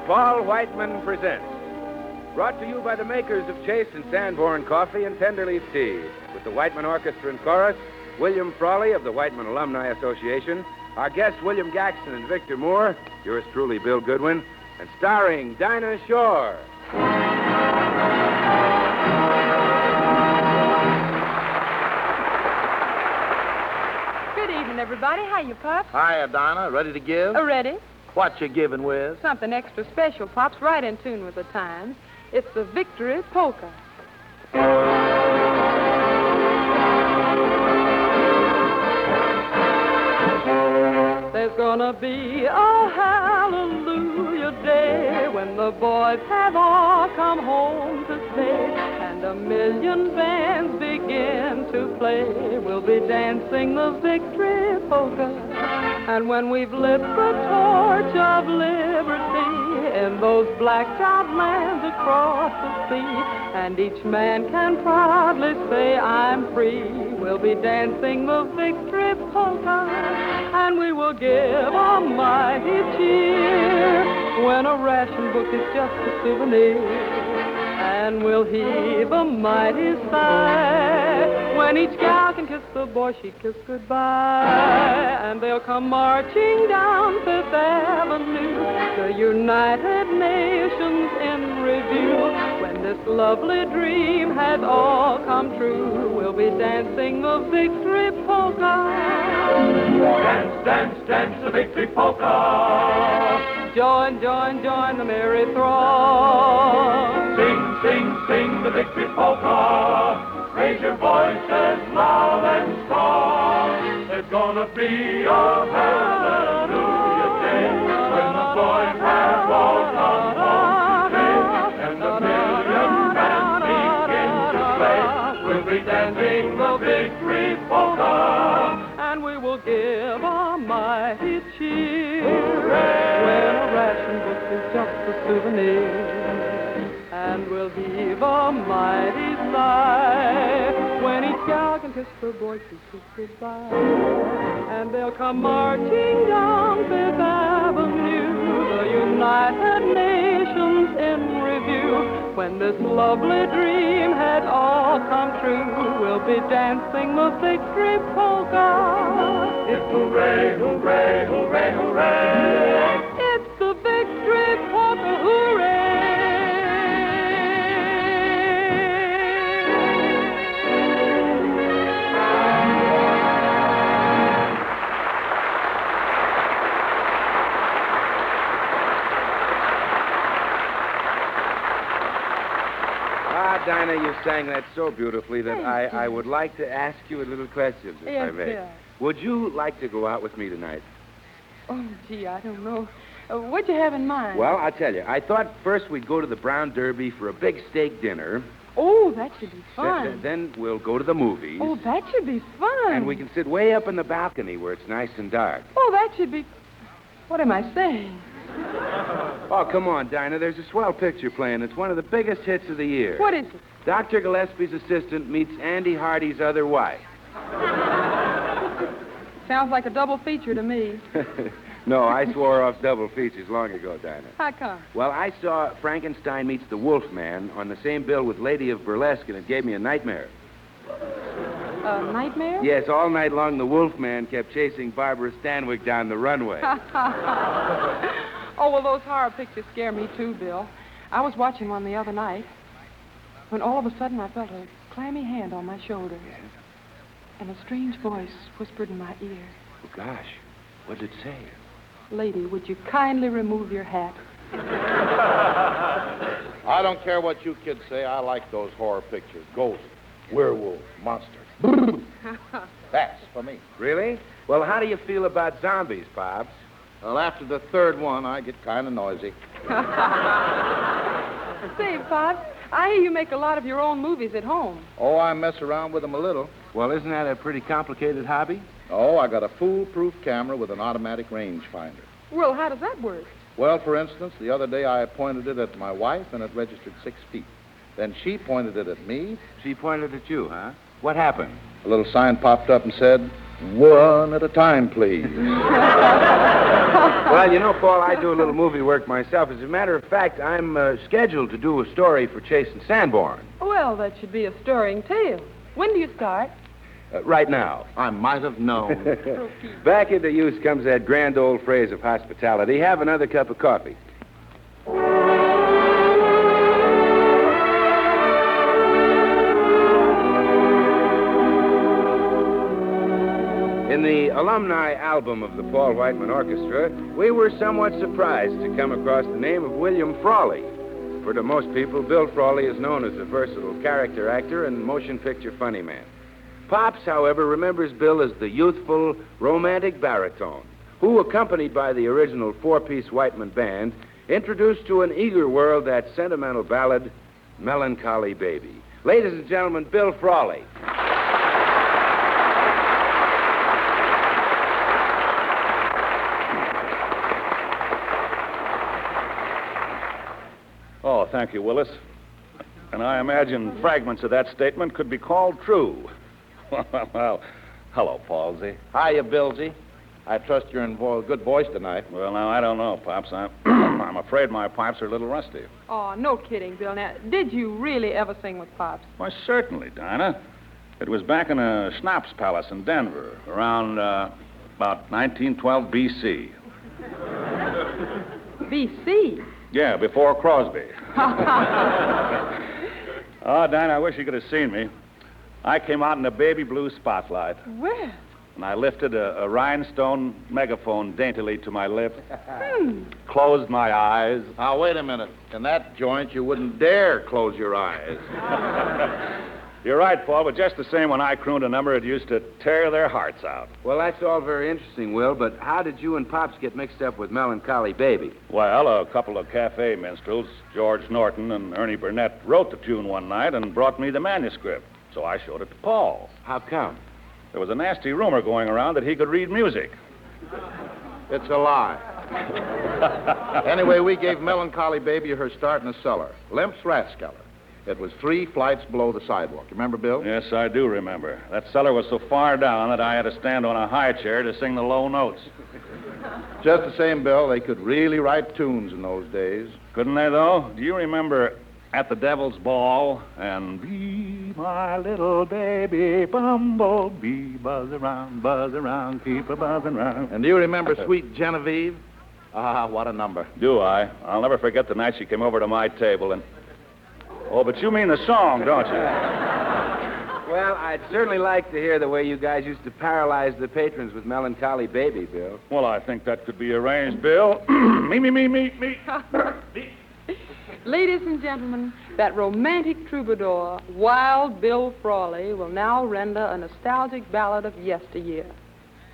Paul Whiteman Presents. Brought to you by the makers of Chase and Sanborn Coffee and Tenderleaf Tea. With the Whiteman Orchestra and Chorus, William Frawley of the Whiteman Alumni Association, our guests William Gaxton and Victor Moore, yours truly, Bill Goodwin, and starring Dinah Shore. Good evening, everybody. How you, Pops? Hiya, Dinah. Ready to give? Ready. What you giving with? Something extra special, Pops, right in tune with the times. It's the Victory Polka. There's gonna be a hallelujah day when the boys have all come home to stay, and a million bands begin to play. We'll be dancing the Victory Polka, and when we've lit the torch of liberty in those blacked out lands across the sea, and each man can proudly say, I'm free, we'll be dancing the Victory Polka, and we will give a mighty cheer when a ration book is just a souvenir, and we'll heave a mighty sigh when each gal can kiss the boy she kissed goodbye, and they'll come marching down Fifth Avenue, the United Nations in review. When this lovely dream has all come true, we'll be dancing the Victory Polka. Dance, dance, dance the Victory Polka. Join, join, join the merry throng. Sing, sing, sing the Victory Polka. Raise your voices loud and strong. There's gonna be a hallelujah day when the boys have all come home to stay, and the million bands begin to play. We'll be dancing the Victory Polka, and we will give a mighty cheer. Hooray! When a ration book is just a souvenir, and we'll heave a mighty sigh when each gal can kiss her boy she kissed goodbye, and they'll come marching down Fifth Avenue, the United Nations in review. When this lovely dream had all come true, we'll be dancing the Victory Polka. It's hooray, hooray, hooray, hooray. It's the Victory Polka, hooray! Dinah, you sang that so beautifully that I would like to ask you a little question, if I may. Yes. Would you like to go out with me tonight? Oh, gee, I don't know. What'd you have in mind? Well, I'll tell you. I thought first we'd go to the Brown Derby for a big steak dinner. Oh, that should be fun. Then we'll go to the movies. Oh, that should be fun. And we can sit way up in the balcony where it's nice and dark. Oh, that should be... What am I saying? Oh, come on, Dinah. There's a swell picture playing. It's one of the biggest hits of the year. What is it? Dr. Gillespie's assistant meets Andy Hardy's other wife. Sounds like a double feature to me. No, I swore off double features long ago, Dinah. How come? Well, I saw Frankenstein Meets the Wolfman on the same bill with Lady of Burlesque, and it gave me a nightmare. A nightmare? Yes, all night long the Wolfman kept chasing Barbara Stanwyck down the runway. Oh, well, those horror pictures scare me too, Bill. I was watching one the other night when all of a sudden I felt a clammy hand on my shoulder. Yeah? And a strange voice whispered in my ear. Oh, gosh, what did it say? Lady, would you kindly remove your hat? I don't care what you kids say. I like those horror pictures. Ghosts, werewolves, monsters. That's for me. Really? Well, how do you feel about zombies, Pops? Well, after the third one, I get kind of noisy. Say, Pops, I hear you make a lot of your own movies at home. Oh, I mess around with them a little. Well, isn't that a pretty complicated hobby? Oh, I got a foolproof camera with an automatic rangefinder. Well, how does that work? Well, for instance, the other day I pointed it at my wife and it registered 6 feet. Then she pointed it at me. She pointed at you, huh? What happened? A little sign popped up and said, "One at a time, please." Well, you know, Paul, I do a little movie work myself. As a matter of fact, I'm scheduled to do a story for Chase and Sanborn. Well, that should be a stirring tale. When do you start? Right now. I might have known. Back into use comes that grand old phrase of hospitality. Have another cup of coffee. In the alumni album of the Paul Whiteman Orchestra, we were somewhat surprised to come across the name of William Frawley. For to most people, Bill Frawley is known as a versatile character actor and motion picture funny man. Pops, however, remembers Bill as the youthful, romantic baritone who, accompanied by the original four-piece Whiteman band, introduced to an eager world that sentimental ballad, Melancholy Baby. Ladies and gentlemen, Bill Frawley. Oh, thank you, Willis. And I imagine fragments of that statement could be called true. Well, hello, Paulsy. Hiya, Billsy. I trust you're in good voice tonight. Well, now, I don't know, Pops. I'm afraid my pipes are a little rusty. Oh, no kidding, Bill. Now, did you really ever sing with Pops? Why, certainly, Dinah. It was back in a schnapps palace in Denver, around about 1912 B.C. B.C.? Yeah, before Crosby. Oh, Dinah, I wish you could have seen me. I came out in a baby blue spotlight. Well. And I lifted a rhinestone megaphone daintily to my lips, closed my eyes. Now, wait a minute. In that joint, you wouldn't dare close your eyes. You're right, Paul, but just the same, when I crooned a number, it used to tear their hearts out. Well, that's all very interesting, Will, but how did you and Pops get mixed up with Melancholy Baby? Well, a couple of cafe minstrels, George Norton and Ernie Burnett, wrote the tune one night and brought me the manuscript. So I showed it to Paul. How come? There was a nasty rumor going around that he could read music. It's a lie. Anyway, we gave Melancholy Baby her start in the cellar. Limp's Rathskeller. It was 3 flights below the sidewalk. Remember, Bill? Yes, I do remember. That cellar was so far down that I had to stand on a high chair to sing the low notes. Just the same, Bill, they could really write tunes in those days. Couldn't they, though? Do you remember At the Devil's Ball and Be My Little Baby Bumblebee, buzz around, keep a buzzing around. And do you remember Sweet Genevieve? Ah, what a number. Do I? I'll never forget the night she came over to my table and... Oh, but you mean the song, don't you? Well, I'd certainly like to hear the way you guys used to paralyze the patrons with Melancholy Baby, Bill. Well, I think that could be arranged, Bill. Me. Ladies and gentlemen, that romantic troubadour, Wild Bill Frawley, will now render a nostalgic ballad of yesteryear,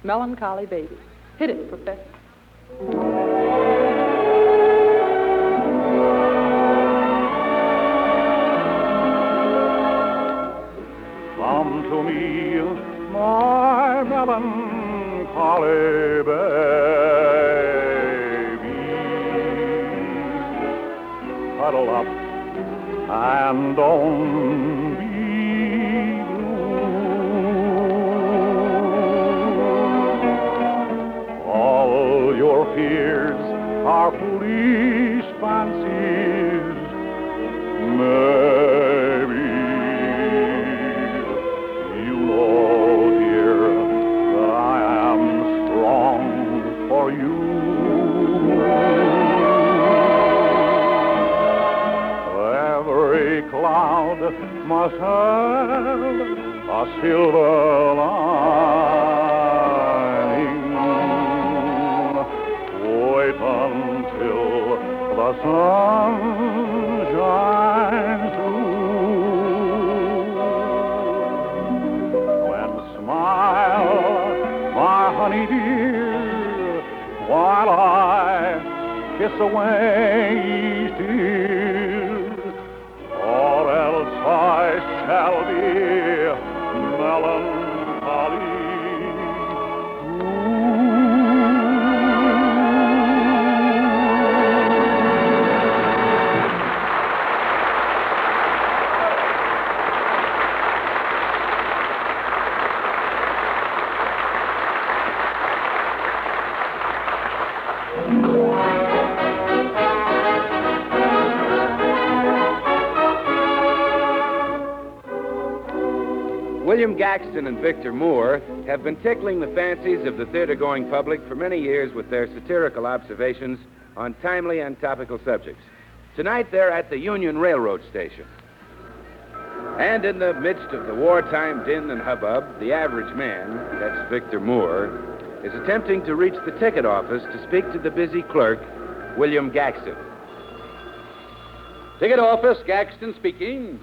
Melancholy Baby. Hit it, Professor. Come to me, my melancholy baby. Huddle up and don't be blue. All your fears are foolish fancies, maybe. You know, dear, that I am strong for you. Every cloud must have a silver lining. Wait until the sun shines through. When smile, my honey dear, while I kiss away each tear, or else I shall be melancholy. William Gaxton and Victor Moore have been tickling the fancies of the theater-going public for many years with their satirical observations on timely and topical subjects. Tonight, they're at the Union Railroad Station. And in the midst of the wartime din and hubbub, the average man, that's Victor Moore, is attempting to reach the ticket office to speak to the busy clerk, William Gaxton. Ticket office, Gaxton speaking.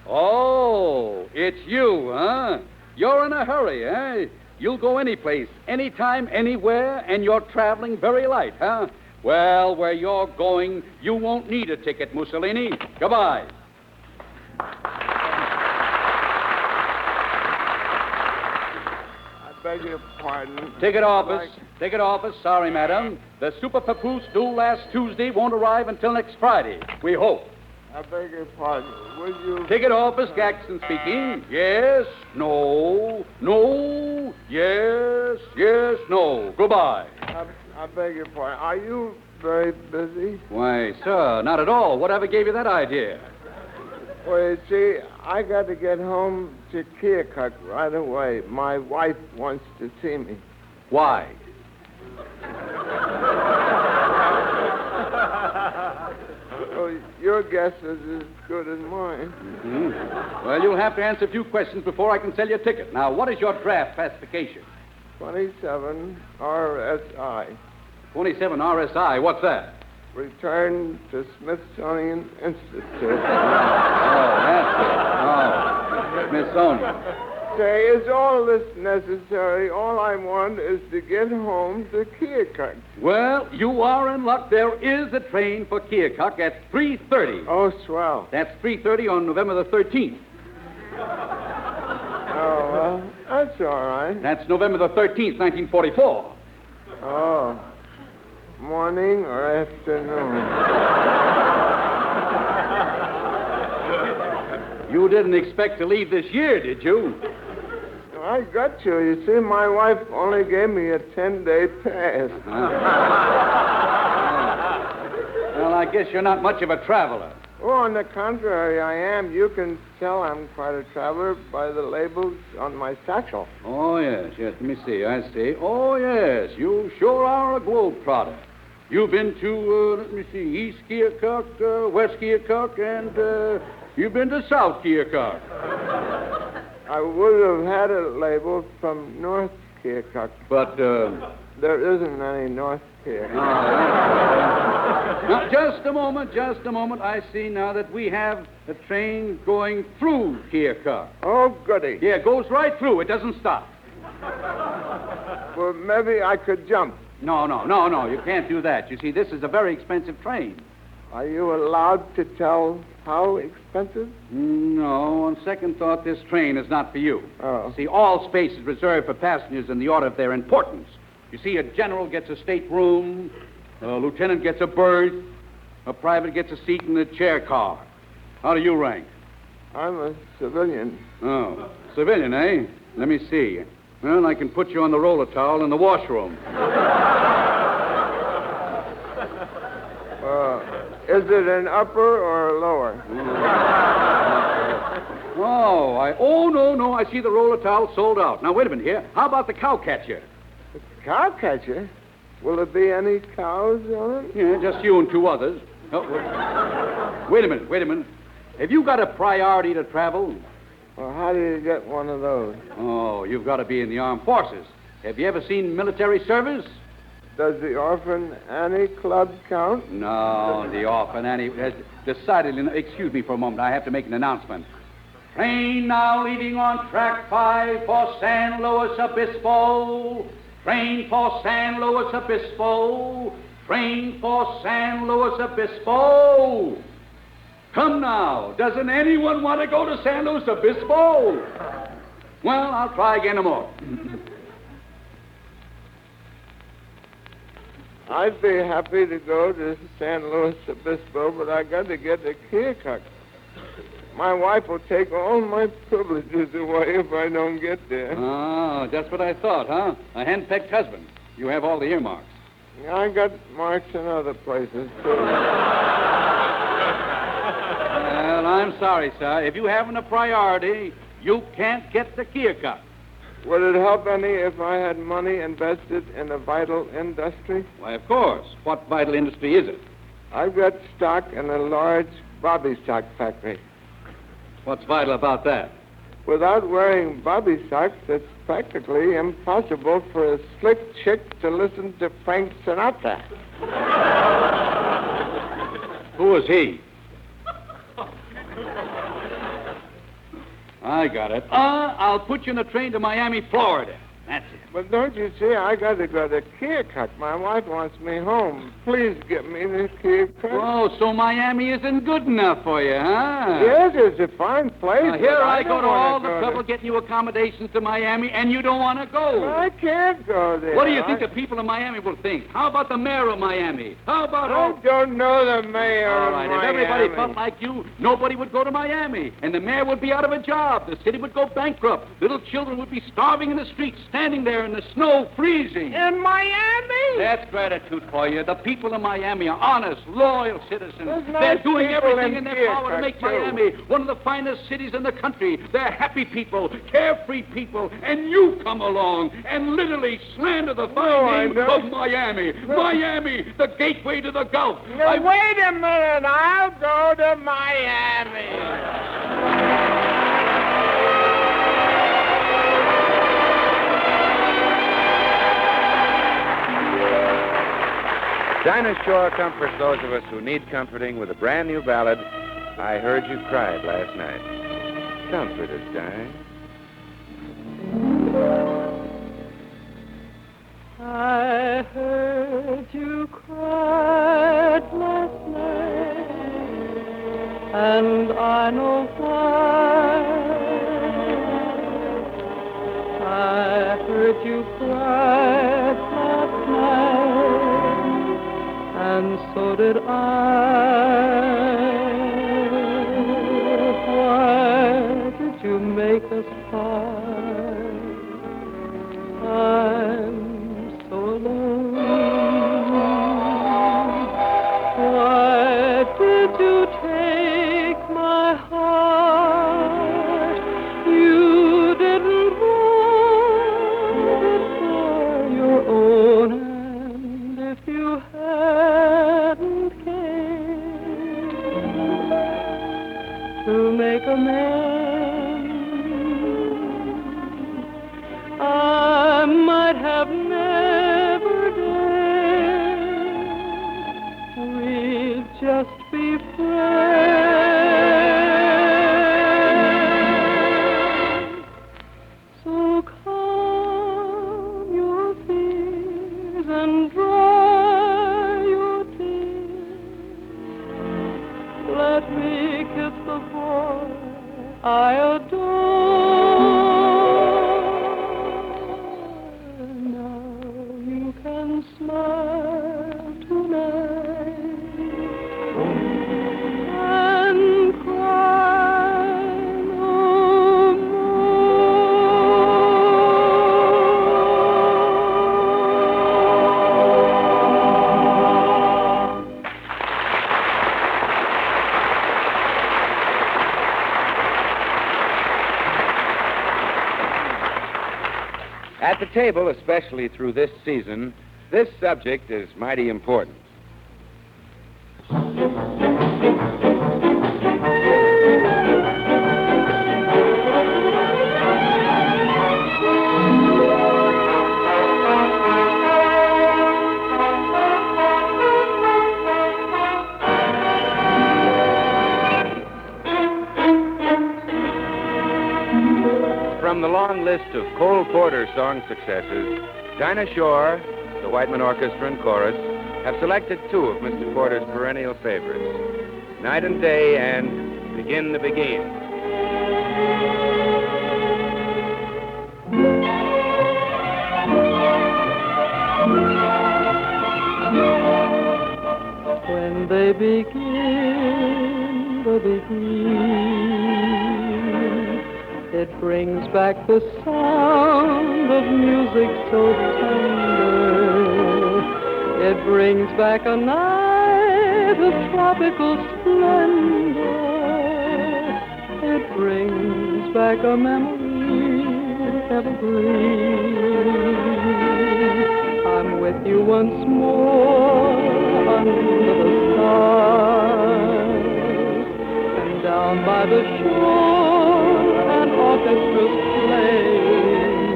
Oh, it's you, huh? You're in a hurry, eh? You'll go any place, anytime, anywhere, and you're traveling very light, huh? Well, where you're going, you won't need a ticket, Mussolini. Goodbye. I beg your pardon. Ticket office. Ticket office. Sorry, madam. The Super Papoose due last Tuesday won't arrive until next Friday. We hope. I beg your pardon. Will you... Ticket office, Gaxton speaking. Yes, no, no, yes, yes, no. Goodbye. I beg your pardon. Are you very busy? Why, sir, not at all. Whatever gave you that idea? Well, you see, I got to get home to Keokuk right away. My wife wants to see me. Why? Oh, your guess is as good as mine. Mm-hmm. Well, you'll have to answer a few questions before I can sell you a ticket. Now, what is your draft classification? 27 RSI. 27 RSI. What's that? Return to Smithsonian Institute. Oh, that's it. Oh, Smithsonian. Say, is all this necessary? All I want is to get home to Keokuk. Well, you are in luck. There is a train for Keokuk at 3:30. Oh, swell. That's 3:30 on November the 13th. Oh, well, that's all right. That's November the 13th, 1944. Oh. Morning or afternoon? You didn't expect to leave this year, did you? I got you. You see, my wife only gave me a 10-day pass. Well, I guess you're not much of a traveler. Oh, on the contrary, I am. You can tell I'm quite a traveler by the labels on my satchel. Oh, yes. Let me see. I see. Oh, yes. You sure are a globetrotter. You've been to, let me see, East Keokuk, West Keokuk, and you've been to South Keokuk. I would have had a label from North Keokuk. But, there isn't any North Keokuk. Now, just a moment. I see now that we have a train going through Keokuk. Oh, goody. Yeah, it goes right through. It doesn't stop. Well, maybe I could jump. No. You can't do that. You see, this is a very expensive train. Are you allowed to tell how expensive? No, on second thought, this train is not for you. Oh. See, all space is reserved for passengers in the order of their importance. You see, a general gets a stateroom, a lieutenant gets a berth, a private gets a seat in the chair car. How do you rank? I'm a civilian. Oh, civilian, eh? Let me see. Well, I can put you on the roller towel in the washroom. Is it an upper or a lower? No. I see the roller towel sold out. Now, wait a minute here. How about the cow catcher? The cow catcher? Will there be any cows on it? Yeah, just you and two others. Oh, wait a minute. Have you got a priority to travel? Well, how do you get one of those? Oh, you've got to be in the armed forces. Have you ever seen military service? Does the Orphan Annie Club count? No, the Orphan Annie has decidedly... Excuse me for a moment. I have to make an announcement. Train now leaving on track 5 for San Luis Obispo. Train for San Luis Obispo. Train for San Luis Obispo. Come now. Doesn't anyone want to go to San Luis Obispo? Well, I'll try again tomorrow. I'd be happy to go to San Luis Obispo, but I got to get to Keokuk. My wife will take all my privileges away if I don't get there. Oh, just what I thought, huh? A henpecked husband. You have all the earmarks. I got marks in other places, too. Well, I'm sorry, sir. If you haven't a priority, You can't get the Keokuk. Would it help any if I had money invested in a vital industry? Why, of course. What vital industry is it? I've got stock in a large bobby sock factory. What's vital about that? Without wearing bobby socks, it's practically impossible for a slick chick to listen to Frank Sinatra. Who is he? I got it. I'll put you in a train to Miami, Florida. That's it. But don't you see, I got to go to Keokuk. My wife wants me home. Please get me to Keokuk. Oh, so Miami isn't good enough for you, huh? Yes, it's a fine place. Here but I go to don't all wanna the go trouble getting you accommodations to Miami, and you don't want to go. I can't go there. What do you think the people of Miami will think? How about the mayor of Miami? How about I don't know the mayor All of right, Miami. if everybody felt like you, nobody would go to Miami, and the mayor would be out of a job. The city would go bankrupt. Little children would be starving in the streets, standing there in the snow, freezing. In Miami? That's gratitude for you. The people of Miami are honest, loyal citizens. There's They're nice doing people everything in in their power to Keokuk, make too. Miami one of the finest cities in the country. They're happy people, carefree people, and you come along and literally slander the fine name of Miami. Miami, the gateway to the Gulf. Now, wait a minute. I'll go to Miami. Dinah Shore comforts those of us who need comforting with a brand new ballad, I Heard You Cried Last Night. Comfort us, Dinah. I heard you cried last night, and I know why. I heard you cry last night, and so did I. Why did you make us part? I'm so alone. Why did you take my heart? You didn't want it for your own, and if you hadn't cared to make amends, I might have never dared. We'll just be friends. So calm your fears and dry your tears. Let me kiss the boy I adore. Smile tonight and cry no more. At the table, especially through this season, this subject is mighty important. From the long list of Cole Porter song successes, Dinah Shore, the Whiteman Orchestra and Chorus, have selected two of Mr. Porter's perennial favorites, Night and Day and Begin to Begin. When they begin, it brings back the sound of music so tender. It brings back a night of tropical splendor. It brings back a memory evergreen. I'm with you once more under the stars, and down by the shore an orchestra's playing,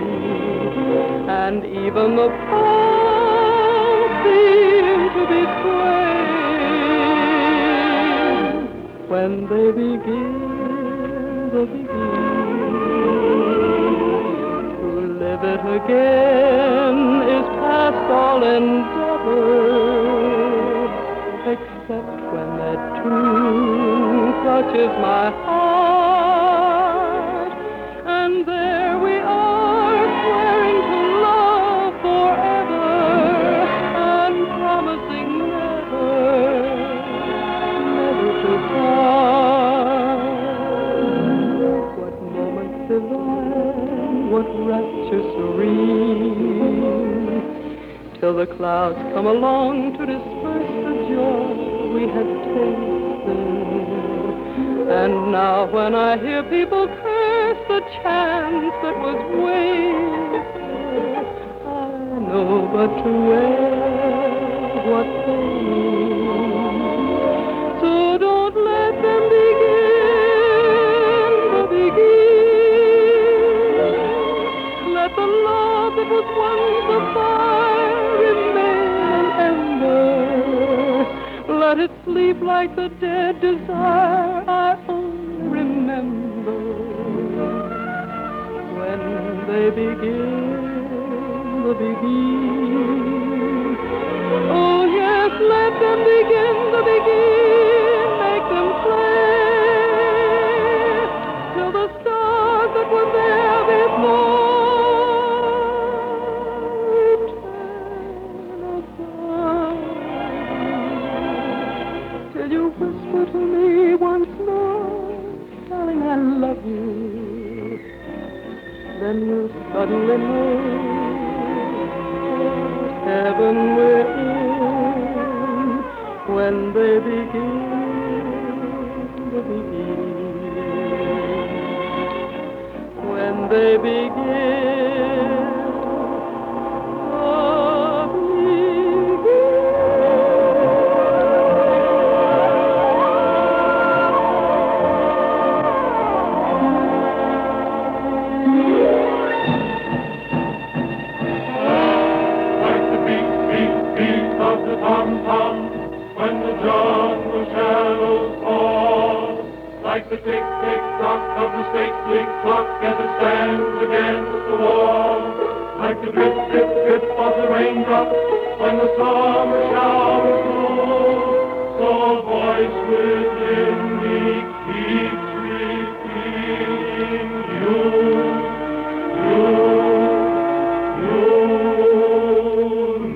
and even the palms seem to be swaying when they begin the beginning. To live it again is past all endeavor, except when that tune clutches my heart, and there we are swearing to love forever and promising never to part. What moments divine, what rapture serene, till the clouds come along to disperse the joy we had tasted. And now when I hear people curse the chance that was wasted, I know but to wait what they mean. So don't let them begin the begin. Let the love that was once a fire remain an ember. Let it sleep like the dead desire I only remember when they begin the begin. Oh yes, let them begin the begin. Make them play till the stars that were there before you whisper to me once more, darling, I love you. Then you'll suddenly know what heaven we're in when they begin the begin. When they begin when the jungle shadows fall, like the tick-tick-tock of the stately clock as it stands against the wall, like the drip-drip-drip of the raindrop when the summer showers fall. So a voice within me keeps repeating you.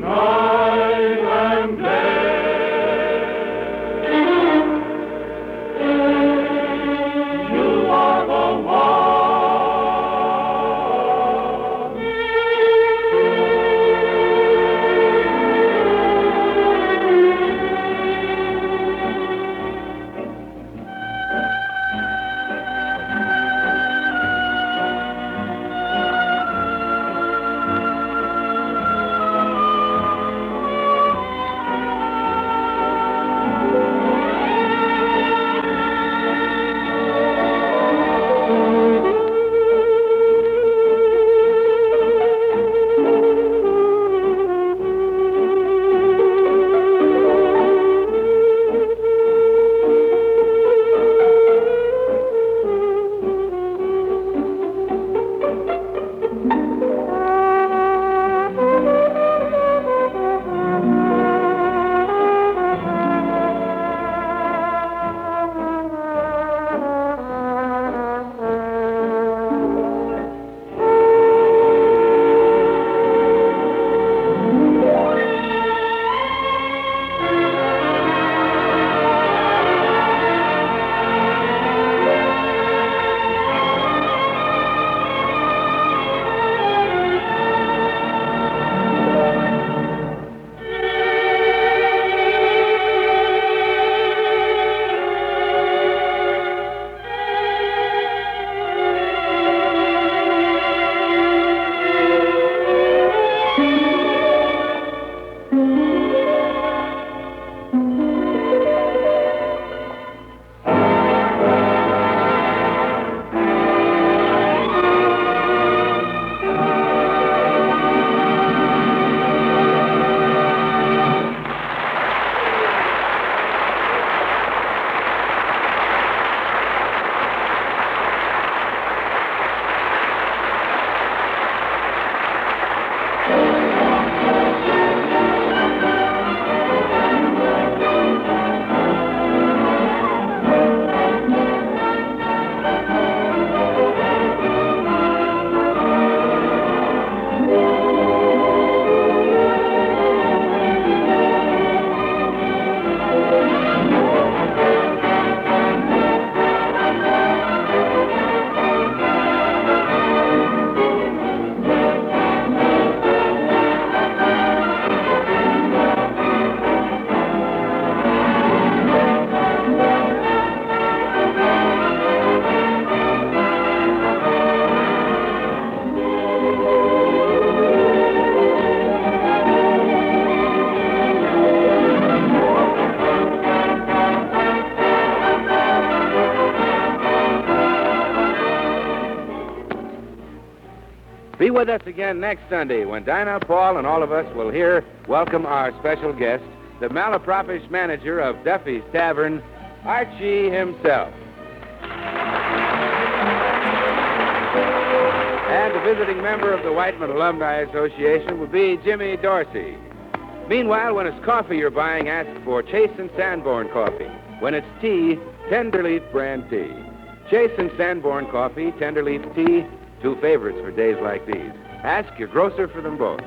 Night and day. You are the one. with us again next Sunday when Dinah, Paul, and all of us will welcome our special guest, the malapropish manager of Duffy's Tavern, Archie himself. And the visiting member of the Whiteman Alumni Association will be Jimmy Dorsey. Meanwhile, when it's coffee you're buying, ask for Chase and Sanborn coffee. When it's tea, Tenderleaf brand tea. Chase and Sanborn coffee, Tenderleaf tea, two favorites for days like these. Ask your grocer for them both.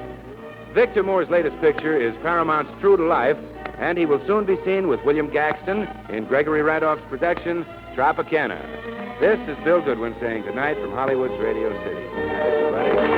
Victor Moore's latest picture is Paramount's True to Life, and he will soon be seen with William Gaxton in Gregory Radoff's production, Tropicana. This is Bill Goodwin saying goodnight from Hollywood's Radio City. Everybody.